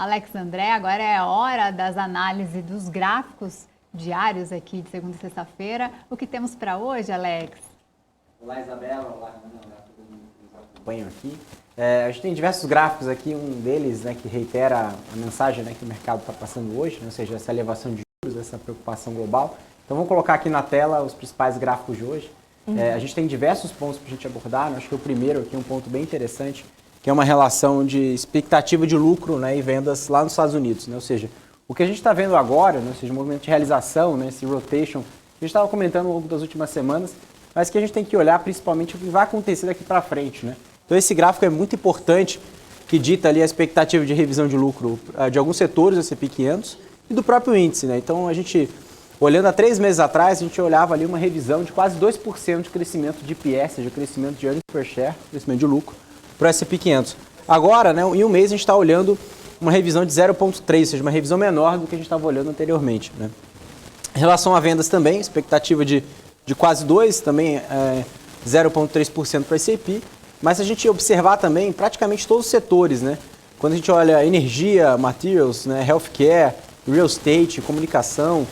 Alex André. Agora é a hora das análises dos gráficos diários aqui de segunda e sexta-feira. O que temos para hoje, Alex? Olá, Isabela. Olá, Ana. Olá, todo mundo que nos acompanha aqui. A gente tem diversos gráficos aqui, um deles, né, que reitera a mensagem, né, que o mercado está passando hoje, né, ou seja, essa elevação de juros, essa preocupação global. Então vamos colocar aqui na tela os principais gráficos de hoje. A gente tem diversos pontos para a gente abordar, né? Acho que o primeiro aqui é um ponto bem interessante, que é uma relação de expectativa de lucro, né, e vendas lá nos Estados Unidos, né? Ou seja, o que a gente está vendo agora, né, ou seja, o movimento de realização, né, esse rotation, a gente estava comentando ao longo das últimas semanas, mas que a gente tem que olhar principalmente o que vai acontecer daqui para frente, né? Então esse gráfico é muito importante, que dita ali a expectativa de revisão de lucro de alguns setores do S&P 500 e do próprio índice, né? Então a gente, olhando há 3 meses atrás, a gente olhava ali uma revisão de quase 2% de crescimento de EPS, de crescimento de earnings per share, crescimento de lucro, para o S&P 500. Agora, né, em um mês, a gente está olhando uma revisão de 0,3, ou seja, uma revisão menor do que a gente estava olhando anteriormente, né? Em relação a vendas também, expectativa de quase 2%, também 0,3% para o S&P, mas se a gente observar também praticamente todos os setores, né? Quando a gente olha energia, materials, né, healthcare, real estate, comunicação,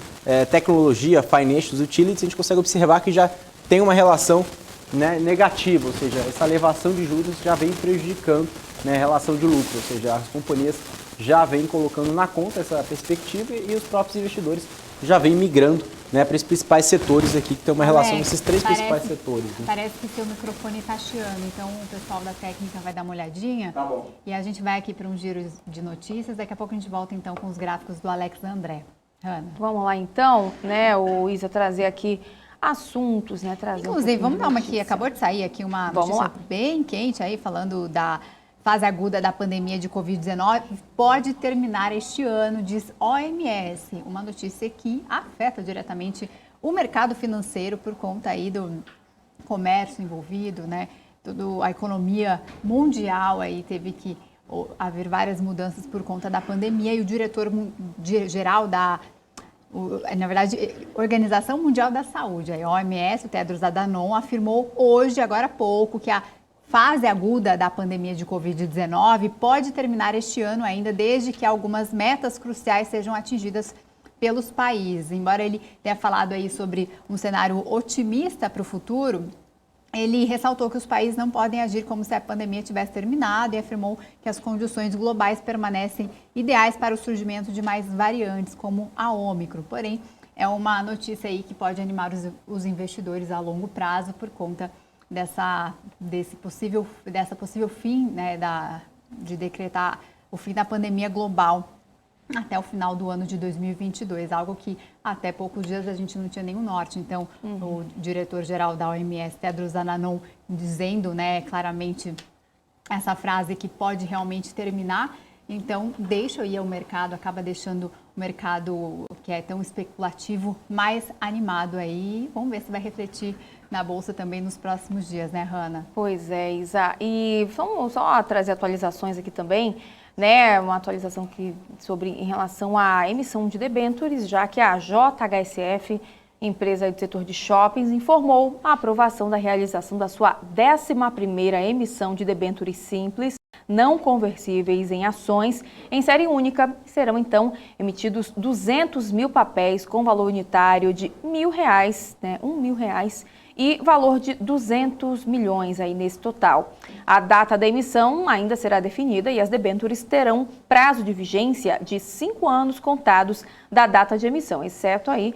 tecnologia, financials, utilities, a gente consegue observar que já tem uma relação, né, negativa, ou seja, essa elevação de juros já vem prejudicando, né, a relação de lucro, ou seja, as companhias já vêm colocando na conta essa perspectiva e os próprios investidores já vêm migrando, né, para os principais setores aqui, que tem uma relação com esses 3 principais setores. Né? Parece que seu microfone está chiando, então o pessoal da técnica vai dar uma olhadinha. Tá bom. E a gente vai aqui para um giro de notícias, daqui a pouco a gente volta então com os gráficos do Alex André. Ana. Vamos lá então, né, o Isa trazer aqui assuntos, né, trazer Inclusive, vamos dar uma aqui, acabou de sair aqui uma notícia bem quente aí, falando da fase aguda da pandemia de Covid-19, pode terminar este ano, diz OMS. Uma notícia que afeta diretamente o mercado financeiro por conta aí do comércio envolvido, né? A economia mundial aí teve que haver várias mudanças por conta da pandemia e o diretor-geral na verdade, Organização Mundial da Saúde, a OMS, o Tedros Adhanom, afirmou hoje, agora há pouco, que a fase aguda da pandemia de Covid-19 pode terminar este ano ainda, desde que algumas metas cruciais sejam atingidas pelos países. Embora ele tenha falado aí sobre um cenário otimista para o futuro, ele ressaltou que os países não podem agir como se a pandemia tivesse terminado e afirmou que as condições globais permanecem ideais para o surgimento de mais variantes, como a Ômicron. Porém, é uma notícia aí que pode animar os investidores a longo prazo por conta dessa possível fim, né, de decretar o fim da pandemia global até o final do ano de 2022, algo que até poucos dias a gente não tinha nenhum norte. Então, o diretor-geral da OMS, Tedros Adhanom, dizendo, né, claramente essa frase que pode realmente terminar. Então, deixa aí o mercado, acaba deixando o mercado que é tão especulativo mais animado aí. Vamos ver se vai refletir na Bolsa também nos próximos dias, né, Hanna? Pois é, Isa. E vamos só trazer atualizações aqui também, né? Uma atualização em relação à emissão de debêntures, já que a JHSF, empresa do setor de shoppings, informou a aprovação da realização da sua 11ª emissão de debêntures simples, não conversíveis em ações, em série única. Serão, então, emitidos 200 mil papéis com valor unitário de R$1.000, né, R$1.000, e valor de 200 milhões aí nesse total. A data da emissão ainda será definida e as debêntures terão prazo de vigência de 5 anos contados da data de emissão, exceto aí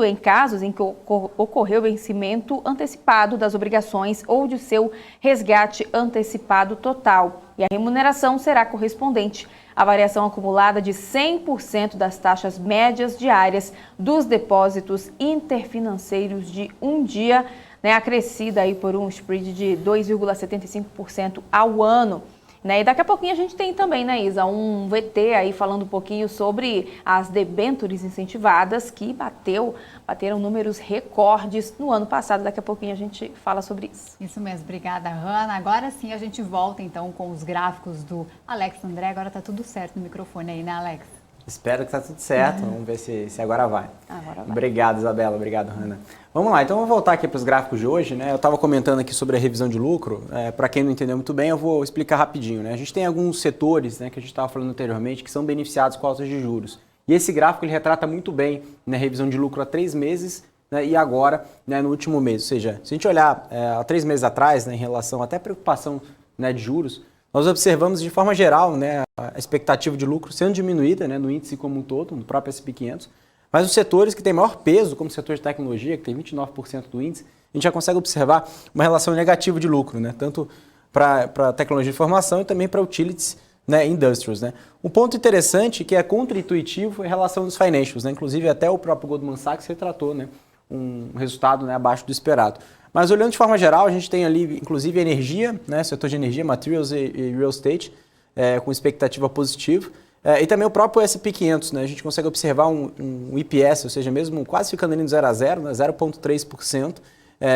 em casos em que ocorreu vencimento antecipado das obrigações ou de seu resgate antecipado total. E a remuneração será correspondente à variação acumulada de 100% das taxas médias diárias dos depósitos interfinanceiros de um dia, né, acrescida aí por um spread de 2,75% ao ano. Né? E daqui a pouquinho a gente tem também, né, Isa, um VT aí falando um pouquinho sobre as debêntures incentivadas que bateram números recordes no ano passado. Daqui a pouquinho a gente fala sobre isso. Isso mesmo, obrigada, Hanna. Agora sim a gente volta então com os gráficos do Alex André. Agora tá tudo certo no microfone aí, né, Alex? Espero que tá tudo certo, vamos ver se agora vai. Agora vai. Obrigado, Isabela, obrigado, Hanna. Vamos lá, então vamos voltar aqui para os gráficos de hoje, né? Eu estava comentando aqui sobre a revisão de lucro, para quem não entendeu muito bem, eu vou explicar rapidinho, né? A gente tem alguns setores, né, que a gente estava falando anteriormente, que são beneficiados com altas de juros. E esse gráfico ele retrata muito bem, né, a revisão de lucro há 3 meses, né, e agora, né, no último mês. Ou seja, se a gente olhar há 3 meses atrás, né, em relação até à preocupação, né, de juros, nós observamos de forma geral, né, a expectativa de lucro sendo diminuída, né, no índice como um todo, no próprio S&P 500, mas os setores que têm maior peso, como o setor de tecnologia, que tem 29% do índice, a gente já consegue observar uma relação negativa de lucro, né, tanto para tecnologia de informação e também para utilities, né, industrials. Né. Um ponto interessante que é contra-intuitivo é a relação dos financials, né, inclusive até o próprio Goldman Sachs retratou, né, um resultado, né, abaixo do esperado. Mas olhando de forma geral, a gente tem ali, inclusive, energia, né, setor de energia, materials e real estate, com expectativa positiva. E também o próprio S&P 500, né, a gente consegue observar um IPS, ou seja, mesmo quase ficando ali no 0 a 0, né, 0,3%,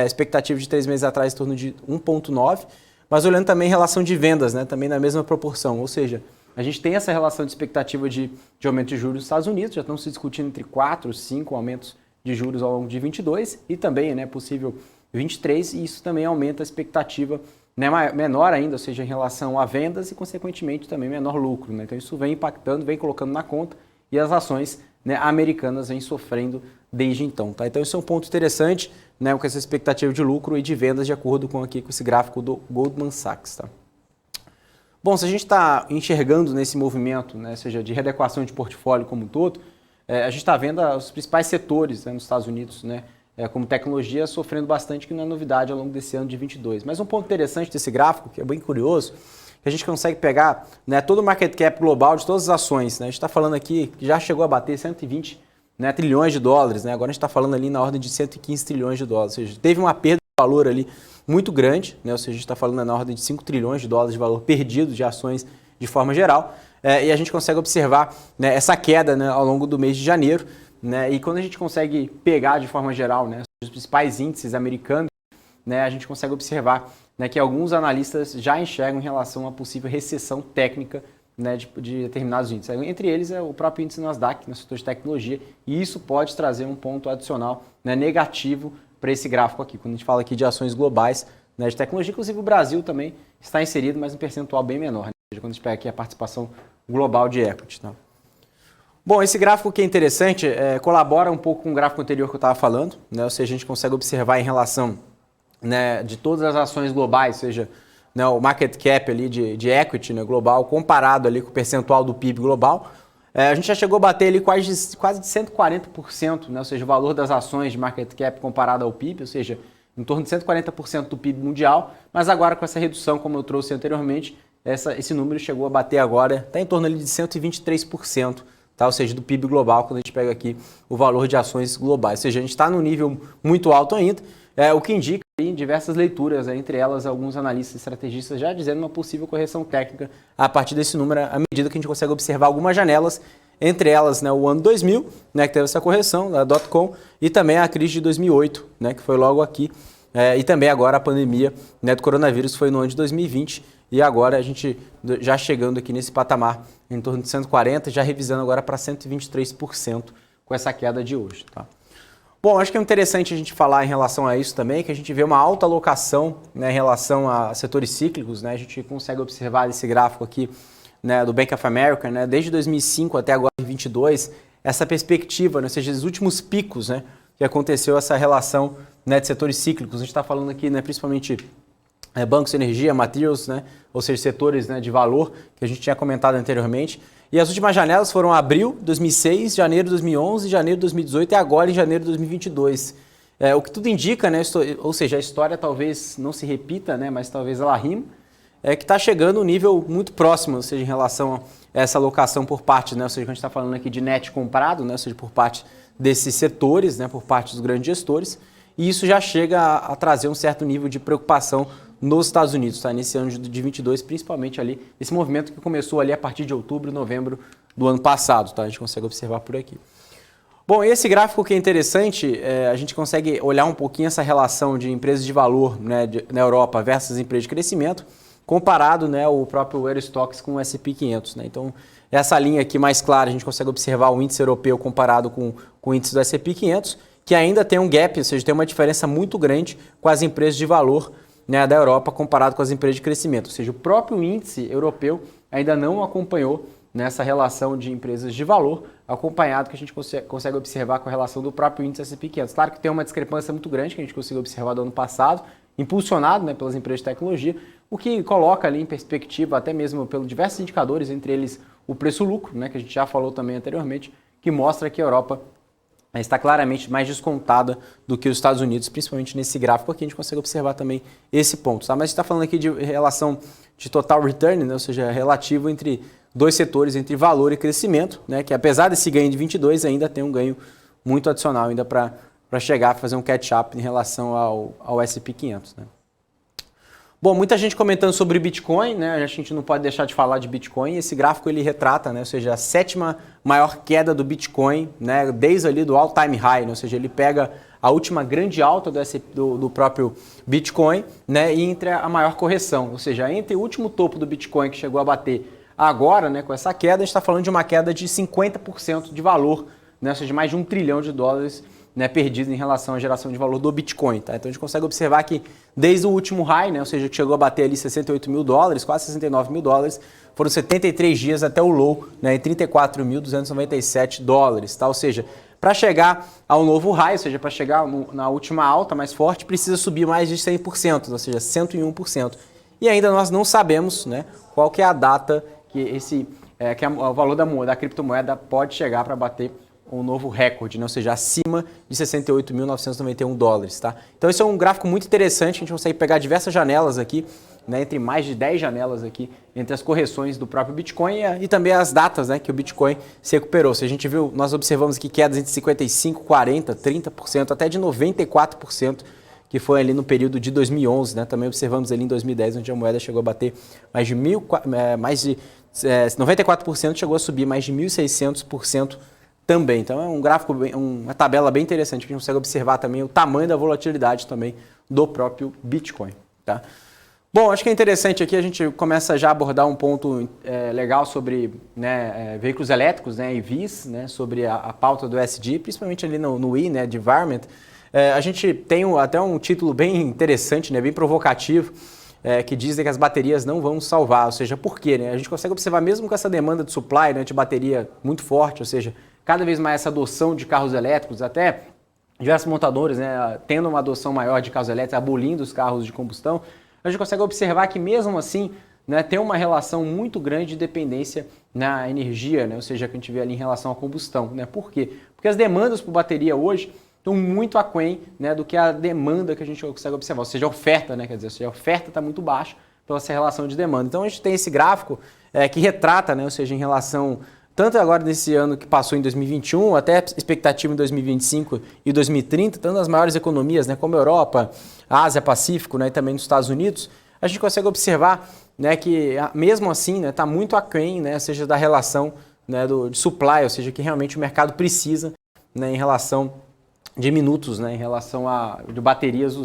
expectativa de 3 meses atrás em torno de 1,9%, mas olhando também em relação de vendas, né, também na mesma proporção, ou seja, a gente tem essa relação de expectativa de aumento de juros nos Estados Unidos, já estão se discutindo entre 4 e 5 aumentos de juros ao longo de 22 e também, né, possível 23, e isso também aumenta a expectativa, né, menor ainda, ou seja, em relação a vendas e, consequentemente, também menor lucro. Né? Então, isso vem impactando, vem colocando na conta e as ações, né, americanas vêm sofrendo desde então. Tá? Então, isso é um ponto interessante, né, com essa expectativa de lucro e de vendas de acordo com esse gráfico do Goldman Sachs. Tá? Bom, se a gente está enxergando nesse movimento, né, seja de readequação de portfólio como um todo, a gente está vendo os principais setores, né, nos Estados Unidos, né, como tecnologia, sofrendo bastante, que não é novidade ao longo desse ano de 22. Mas um ponto interessante desse gráfico, que é bem curioso, que a gente consegue pegar, né, todo o market cap global de todas as ações. Né? A gente está falando aqui que já chegou a bater 120, né, trilhões de dólares, né? Agora a gente está falando ali na ordem de 115 trilhões de dólares, ou seja, teve uma perda de valor ali muito grande, né? Ou seja, a gente está falando na ordem de 5 trilhões de dólares de valor perdido de ações de forma geral, e a gente consegue observar, né, essa queda, né, ao longo do mês de janeiro. Né? E quando a gente consegue pegar de forma geral, né, os principais índices americanos, né, a gente consegue observar, né, que alguns analistas já enxergam em relação a possível recessão técnica, né, de determinados índices. Entre eles é o próprio índice Nasdaq, no setor de tecnologia, e isso pode trazer um ponto adicional, né, negativo para esse gráfico aqui, quando a gente fala aqui de ações globais, né, de tecnologia. Inclusive o Brasil também está inserido, mas um percentual bem menor, né? Ou seja, quando a gente pega aqui a participação global de equity. Tá? Bom, esse gráfico que é interessante, colabora um pouco com o gráfico anterior que eu estava falando, né? Ou seja, a gente consegue observar em relação, né, de todas as ações globais, ou seja, né, o market cap ali de equity, né, global, comparado ali com o percentual do PIB global, a gente já chegou a bater ali quase de 140%, né? Ou seja, o valor das ações de market cap comparado ao PIB, ou seja, em torno de 140% do PIB mundial, mas agora com essa redução, como eu trouxe anteriormente, esse número chegou a bater agora, está em torno ali de 123%. Tá? Ou seja, do PIB global, quando a gente pega aqui o valor de ações globais. Ou seja, a gente está num nível muito alto ainda, o que indica em diversas leituras, entre elas alguns analistas e estrategistas já dizendo uma possível correção técnica a partir desse número, à medida que a gente consegue observar algumas janelas, entre elas, né, o ano 2000, né, que teve essa correção, da .com, e também a crise de 2008, né, que foi logo aqui, e também agora a pandemia, né, do coronavírus foi no ano de 2020, e agora a gente já chegando aqui nesse patamar em torno de 140%, já revisando agora para 123% com essa queda de hoje. Tá? Bom, acho que é interessante a gente falar em relação a isso também, que a gente vê uma alta alocação, né, em relação a setores cíclicos. Né? A gente consegue observar esse gráfico aqui, né, do Bank of America, né, desde 2005 até agora em 2022, essa perspectiva, né, ou seja, os últimos picos, né, que aconteceu essa relação, né, de setores cíclicos. A gente está falando aqui, né, principalmente bancos de energia, materials, né? Ou seja, setores, né, de valor, que a gente tinha comentado anteriormente. E as últimas janelas foram abril de 2006, janeiro de 2011, janeiro de 2018 e agora em janeiro de 2022. O que tudo indica, né, ou seja, a história talvez não se repita, né, mas talvez ela rima, que está chegando um nível muito próximo, ou seja, em relação a essa alocação por parte, né, ou seja, a gente está falando aqui de net comprado, né, ou seja, por parte desses setores, né, por parte dos grandes gestores, e isso já chega a trazer um certo nível de preocupação nos Estados Unidos, tá? Nesse ano de 22, principalmente ali, esse movimento que começou ali a partir de outubro, novembro do ano passado, tá? A gente consegue observar por aqui. Bom, esse gráfico que é interessante, a gente consegue olhar um pouquinho essa relação de empresas de valor, né, na Europa versus empresas de crescimento, comparado, né, o próprio Eurostoxx com o S&P 500. Né? Então, essa linha aqui mais clara, a gente consegue observar o índice europeu comparado com o índice do S&P 500, que ainda tem um gap, ou seja, tem uma diferença muito grande com as empresas de valor, né, da Europa comparado com as empresas de crescimento. Ou seja, o próprio índice europeu ainda não acompanhou nessa relação de empresas de valor, acompanhado que a gente consegue observar com a relação do próprio índice S&P 500. Claro que tem uma discrepância muito grande que a gente conseguiu observar do ano passado, impulsionado, né, pelas empresas de tecnologia, o que coloca ali em perspectiva, até mesmo pelos diversos indicadores, entre eles o preço-lucro, né, que a gente já falou também anteriormente, que mostra que a Europa está claramente mais descontada do que os Estados Unidos, principalmente nesse gráfico aqui, a gente consegue observar também esse ponto. Tá? Mas a gente está falando aqui de relação de total return, né, ou seja, relativo entre dois setores, entre valor e crescimento, né, que apesar desse ganho de 22, ainda tem um ganho muito adicional ainda para chegar a fazer um catch-up em relação ao S&P 500. Né? Bom, muita gente comentando sobre Bitcoin, né? A gente não pode deixar de falar de Bitcoin. Esse gráfico ele retrata, né? Ou seja, a 7ª maior queda do Bitcoin, né? Desde ali do all-time high, né? Ou seja, ele pega a última grande alta do próprio Bitcoin, né? E entre a maior correção, ou seja, entre o último topo do Bitcoin que chegou a bater agora, né? Com essa queda, a gente está falando de uma queda de 50% de valor, né? Ou seja, mais de $1 trilhão, né, perdido em relação à geração de valor do Bitcoin. Tá? Então a gente consegue observar que desde o último high, né, ou seja, que chegou a bater ali $68 mil, quase $69 mil, foram 73 dias até o low, né, em $34.297. Tá? Ou seja, para chegar ao novo high, ou seja, para chegar na última alta mais forte, precisa subir mais de 100%, ou seja, 101%. E ainda nós não sabemos, né, qual que é a data que o valor da criptomoeda pode chegar para bater um novo recorde, né? Ou seja, acima de $68.991, tá? Então esse é um gráfico muito interessante, a gente consegue pegar diversas janelas aqui, né? Entre mais de 10 janelas aqui, entre as correções do próprio Bitcoin e também as datas, né, que o Bitcoin se recuperou. Se a gente viu, nós observamos aqui quedas entre 55%, 40%, 30%, até de 94%, que foi ali no período de 2011, né? Também observamos ali em 2010, onde a moeda chegou a bater mais de 94%, chegou a subir mais de 1.600%, também. Então é um gráfico, uma tabela bem interessante, que a gente consegue observar também o tamanho da volatilidade também do próprio Bitcoin. Tá? Bom, acho que é interessante aqui, a gente começa já a abordar um ponto legal sobre, né, veículos elétricos, né, EVs, né, sobre a pauta do ESG, principalmente ali no I, né, de Environment. A gente tem até um título bem interessante, né, bem provocativo, que dizem que as baterias não vão salvar, ou seja, por quê? Né? A gente consegue observar mesmo com essa demanda de supply, né, de bateria muito forte, ou seja, cada vez mais essa adoção de carros elétricos, até diversos montadores, né, tendo uma adoção maior de carros elétricos, abolindo os carros de combustão, a gente consegue observar que mesmo assim, né, tem uma relação muito grande de dependência na energia, né, ou seja, que a gente vê ali em relação à combustão. Né? Por quê? Porque as demandas por bateria hoje estão muito aquém, né, do que a demanda que a gente consegue observar, ou seja, a oferta, né, quer dizer, a oferta está muito baixa pela essa relação de demanda. Então a gente tem esse gráfico que retrata, né, ou seja, em relação tanto agora nesse ano que passou em 2021, até expectativa em 2025 e 2030, tanto nas maiores economias, né, como a Europa, a Ásia, Pacífico, né, e também nos Estados Unidos, a gente consegue observar, né, que mesmo assim está, né, muito aquém, né, seja da relação, né, de supply, ou seja, que realmente o mercado precisa, né, em relação de minutos, né, em relação de baterias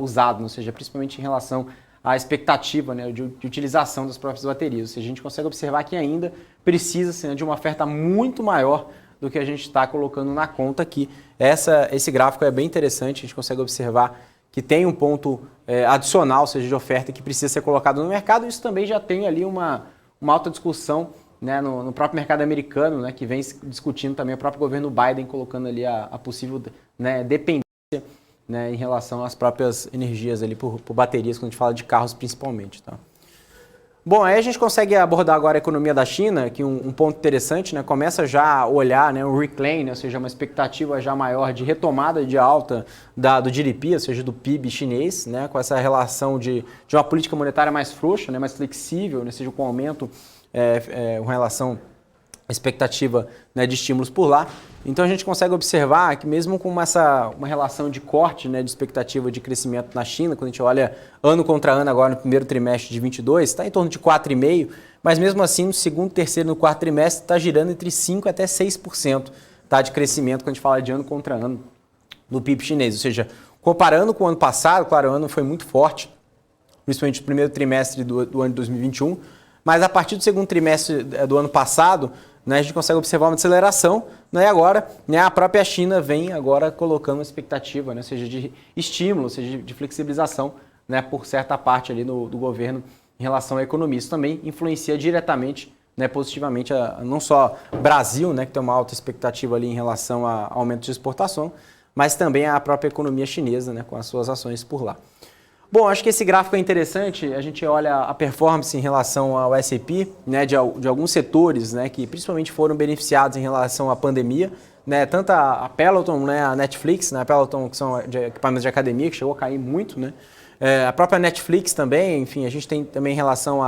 usadas, ou seja, principalmente em relação a expectativa, né, de utilização das próprias baterias. Ou seja, a gente consegue observar que ainda precisa, né, de uma oferta muito maior do que a gente está colocando na conta aqui. Esse gráfico é bem interessante, a gente consegue observar que tem um ponto adicional, ou seja, de oferta que precisa ser colocado no mercado. Isso também já tem ali uma alta discussão, né, no próprio mercado americano, né, que vem discutindo também o próprio governo Biden, colocando ali a possível, né, dependência, né, em relação às próprias energias ali por baterias, quando a gente fala de carros principalmente. Tá? Bom, aí a gente consegue abordar agora a economia da China, que um ponto interessante, né, começa já a olhar, né, o reclaim, né, ou seja, uma expectativa já maior de retomada de alta do GDP, ou seja, do PIB chinês, né, com essa relação de uma política monetária mais frouxa, né, mais flexível, né, seja com aumento com relação à expectativa, né, de estímulos por lá. Então a gente consegue observar que mesmo com uma relação de corte, né, de expectativa de crescimento na China, quando a gente olha ano contra ano agora no primeiro trimestre de 22, está em torno de 4,5%, mas mesmo assim no segundo, terceiro e no quarto trimestre está girando entre 5% até 6%, tá, de crescimento quando a gente fala de ano contra ano do PIB chinês. Ou seja, comparando com o ano passado, claro, o ano foi muito forte, principalmente no primeiro trimestre do ano de 2021, mas a partir do segundo trimestre do ano passado, né, a gente consegue observar uma deceleração, né, e agora, né, a própria China vem agora colocando uma expectativa, né, seja de estímulo, seja de flexibilização, né, por certa parte ali do governo em relação à economia. Isso também influencia diretamente, né, positivamente não só o Brasil, né, que tem uma alta expectativa ali em relação ao aumento de exportação, mas também a própria economia chinesa, né, com as suas ações por lá. Bom, acho que esse gráfico é interessante, a gente olha a performance em relação ao S&P, né, de alguns setores, né, que principalmente foram beneficiados em relação à pandemia, né, tanto a Peloton, né, a Netflix, né, a Peloton que são de equipamentos de academia, que chegou a cair muito, né, a própria Netflix também, enfim, a gente tem também em relação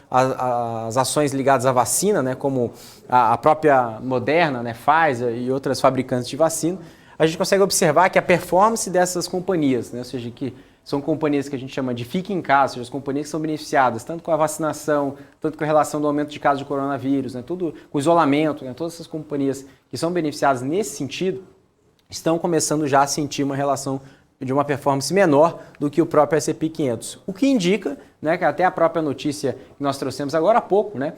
às ações ligadas à vacina, né, como a própria Moderna, né, Pfizer e outras fabricantes de vacina, a gente consegue observar que a performance dessas companhias, né, ou seja, que são companhias que a gente chama de fique em casa, ou seja, as companhias que são beneficiadas tanto com a vacinação, tanto com a relação do aumento de casos de coronavírus, né, tudo com o isolamento, né, todas essas companhias que são beneficiadas nesse sentido, estão começando já a sentir uma relação de uma performance menor do que o próprio S&P 500. O que indica, né, que até a própria notícia que nós trouxemos agora há pouco, né,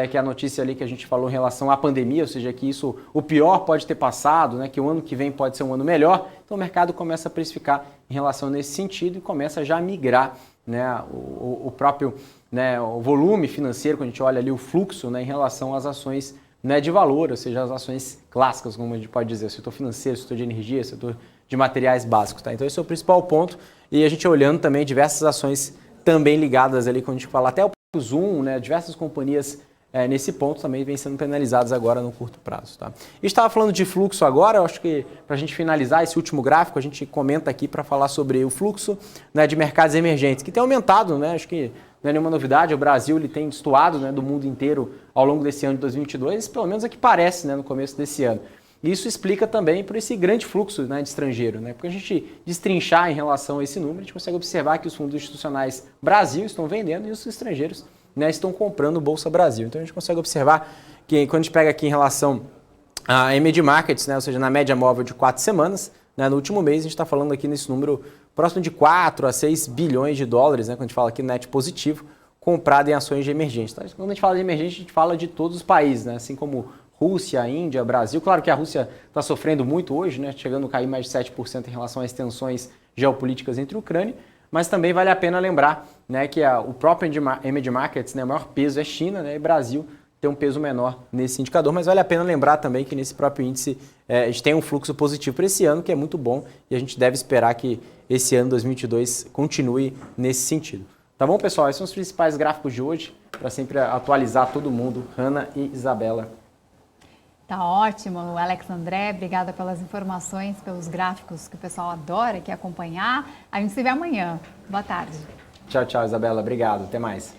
que é a notícia ali que a gente falou em relação à pandemia, ou seja, que isso, o pior pode ter passado, né, que o ano que vem pode ser um ano melhor, então o mercado começa a precificar em relação nesse sentido e começa já a migrar, né, o próprio, né, o volume financeiro, quando a gente olha ali o fluxo, né, em relação às ações, né, de valor, ou seja, as ações clássicas, como a gente pode dizer, setor financeiro, setor de energia, setor de materiais básicos. Tá? Então esse é o principal ponto e a gente olhando também diversas ações também ligadas ali, quando a gente fala até o Zoom, né, diversas companhias nesse ponto também vêm sendo penalizadas agora no curto prazo. Tá? E estava falando de fluxo agora, eu acho que para a gente finalizar esse último gráfico, a gente comenta aqui para falar sobre o fluxo, né, de mercados emergentes, que tem aumentado, né, acho que não é nenhuma novidade, o Brasil ele tem destoado, né, do mundo inteiro ao longo desse ano de 2022, pelo menos é que parece, né, no começo desse ano. E isso explica também por esse grande fluxo, né, de estrangeiro, né? Porque a gente destrinchar em relação a esse número, a gente consegue observar que os fundos institucionais Brasil estão vendendo e os estrangeiros, né, estão comprando Bolsa Brasil. Então a gente consegue observar que quando a gente pega aqui em relação a MD Markets, né, ou seja, na média móvel de 4 semanas, né, no último mês a gente está falando aqui nesse número próximo de 4 a 6 bilhões de dólares, né, quando a gente fala aqui net positivo, comprado em ações de emergentes. Tá? Quando a gente fala de emergente, a gente fala de todos os países, né, assim como Rússia, Índia, Brasil. Claro que a Rússia está sofrendo muito hoje, né, chegando a cair mais de 7% em relação às tensões geopolíticas entre a Ucrânia, mas também vale a pena lembrar, né, que o próprio MD Markets, né, o maior peso é China, né, e Brasil tem um peso menor nesse indicador, mas vale a pena lembrar também que nesse próprio índice a gente tem um fluxo positivo para esse ano, que é muito bom, e a gente deve esperar que esse ano 2022 continue nesse sentido. Tá bom, pessoal? Esses são os principais gráficos de hoje, para sempre atualizar todo mundo, Hanna e Isabela. Tá ótimo, Alex André, obrigada pelas informações, pelos gráficos que o pessoal adora aqui acompanhar. A gente se vê amanhã. Boa tarde. Tchau, tchau, Isabela. Obrigado. Até mais.